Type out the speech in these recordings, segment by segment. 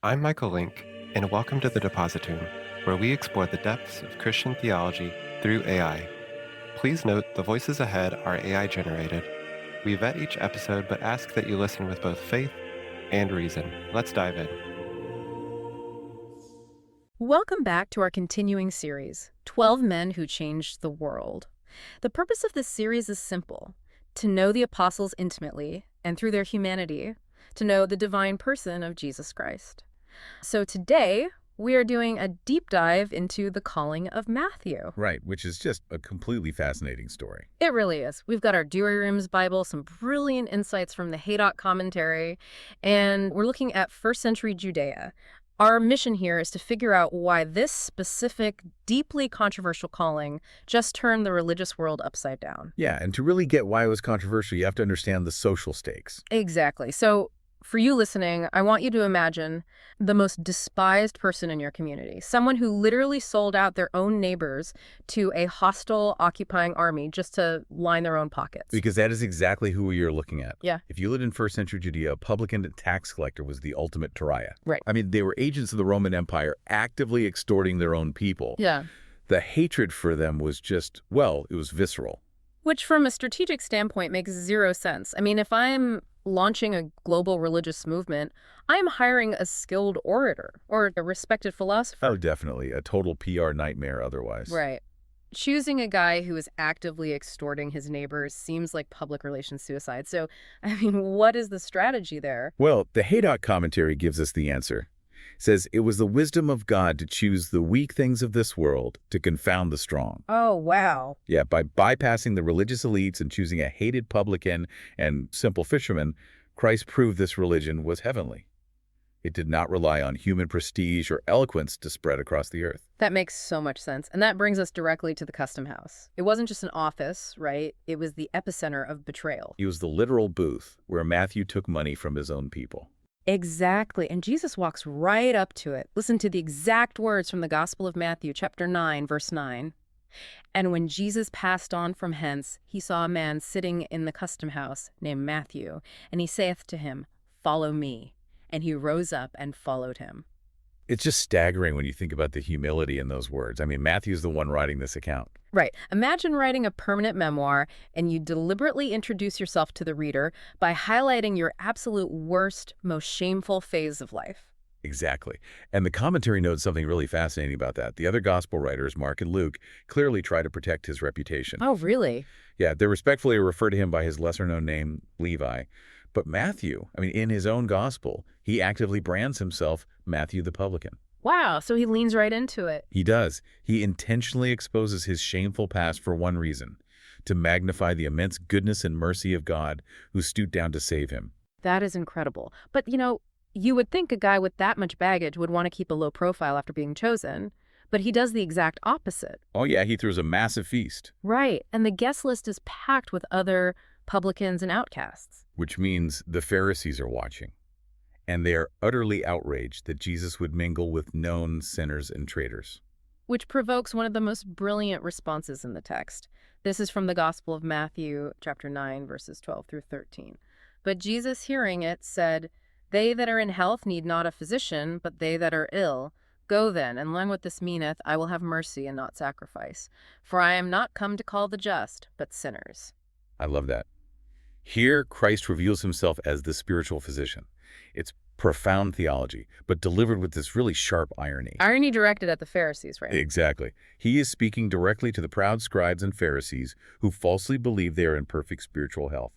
I'm Michael Link, and welcome to the Depositum, where we explore the depths of Christian theology through AI. Please note the voices ahead are AI generated. We vet each episode but ask that you listen with both faith and reason. Let's dive in. Welcome back to our continuing series, 12 Men Who Changed the World. The purpose of this series is simple: to know the apostles intimately, and through their humanity, to know the divine person of Jesus Christ. So today, we are doing a deep dive into the calling of Matthew. Right, which is just a completely fascinating story. It really is. We've got our Dewey Rims Bible, some brilliant insights from the Haydock commentary, and we're looking at first century Judea. Our mission here is to figure out why this specific, deeply controversial calling just turned the religious world upside down. Yeah, and to really get why it was controversial, you have to understand the social stakes. Exactly. So for you listening, I want you to imagine the most despised person in your community, someone who literally sold out their own neighbors to a hostile occupying army just to line their own pockets. Because that is exactly who you're looking at. Yeah. If you lived in first century Judea, a publican tax collector was the ultimate pariah. Right. I mean, they were agents of the Roman Empire actively extorting their own people. Yeah. The hatred for them was just, well, it was visceral. Which from a strategic standpoint makes zero sense. I mean, if I'm launching a global religious movement, I'm hiring a skilled orator or a respected philosopher. Oh, definitely. A total PR nightmare otherwise. Right. Choosing a guy who is actively extorting his neighbors seems like public relations suicide. So, I mean, what is the strategy there? Well, the Haydock commentary gives us the answer. It says, it was the wisdom of God to choose the weak things of this world to confound the strong. Oh, wow. Yeah, by bypassing the religious elites and choosing a hated publican and simple fisherman, Christ proved this religion was heavenly. It did not rely on human prestige or eloquence to spread across the earth. That makes so much sense. And that brings us directly to the custom house. It wasn't just an office, right? It was the epicenter of betrayal. It was the literal booth where Matthew took money from his own people. Exactly. And Jesus walks right up to it. Listen to the exact words from the Gospel of Matthew, chapter 9, verse 9. And when Jesus passed on from hence, he saw a man sitting in the custom house named Matthew, and he saith to him, Follow me. And he rose up and followed him. It's just staggering when you think about the humility in those words. I mean, Matthew's the one writing this account. Right. Imagine writing a permanent memoir and you deliberately introduce yourself to the reader by highlighting your absolute worst, most shameful phase of life. Exactly. And the commentary notes something really fascinating about that. The other gospel writers, Mark and Luke, clearly try to protect his reputation. Oh, really? Yeah, they respectfully refer to him by his lesser-known name, Levi. But Matthew, I mean, in his own gospel, he actively brands himself Matthew the publican. Wow, so he leans right into it. He does. He intentionally exposes his shameful past for one reason: to magnify the immense goodness and mercy of God who stooped down to save him. That is incredible. But, you would think a guy with that much baggage would want to keep a low profile after being chosen, but he does the exact opposite. Oh yeah, he throws a massive feast. Right, and the guest list is packed with other publicans and outcasts. Which means the Pharisees are watching. And they are utterly outraged that Jesus would mingle with known sinners and traitors. Which provokes one of the most brilliant responses in the text. This is from the Gospel of Matthew, chapter 9, verses 12 through 13. But Jesus, hearing it, said, They that are in health need not a physician, but they that are ill. Go then, and learn what this meaneth, I will have mercy and not sacrifice. For I am not come to call the just, but sinners. I love that. Here, Christ reveals himself as the spiritual physician. It's profound theology, but delivered with this really sharp irony. Irony directed at the Pharisees, right? Exactly. He is speaking directly to the proud scribes and Pharisees who falsely believe they are in perfect spiritual health.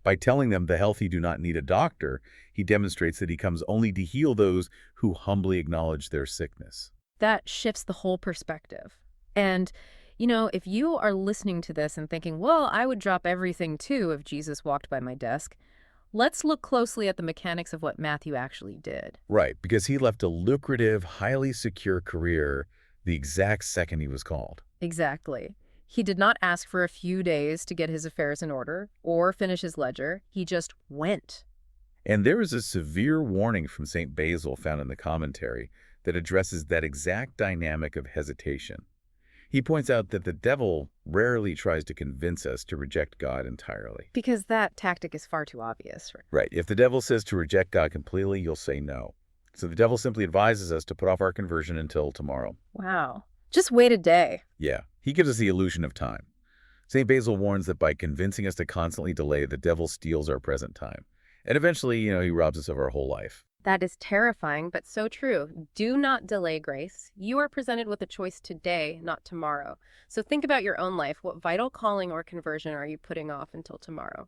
By telling them the healthy do not need a doctor, he demonstrates that he comes only to heal those who humbly acknowledge their sickness. That shifts the whole perspective. And if you are listening to this and thinking, well, I would drop everything too if Jesus walked by my desk, let's look closely at the mechanics of what Matthew actually did. Right, because he left a lucrative, highly secure career the exact second he was called. Exactly. He did not ask for a few days to get his affairs in order or finish his ledger. He just went. And there is a severe warning from St. Basil found in the commentary that addresses that exact dynamic of hesitation. He points out that the devil rarely tries to convince us to reject God entirely. Because that tactic is far too obvious. Right. If the devil says to reject God completely, you'll say no. So the devil simply advises us to put off our conversion until tomorrow. Wow. Just wait a day. Yeah, he gives us the illusion of time. St. Basil warns that by convincing us to constantly delay, the devil steals our present time. And eventually, he robs us of our whole life. That is terrifying, but so true. Do not delay grace. You are presented with a choice today, not tomorrow. So think about your own life. What vital calling or conversion are you putting off until tomorrow?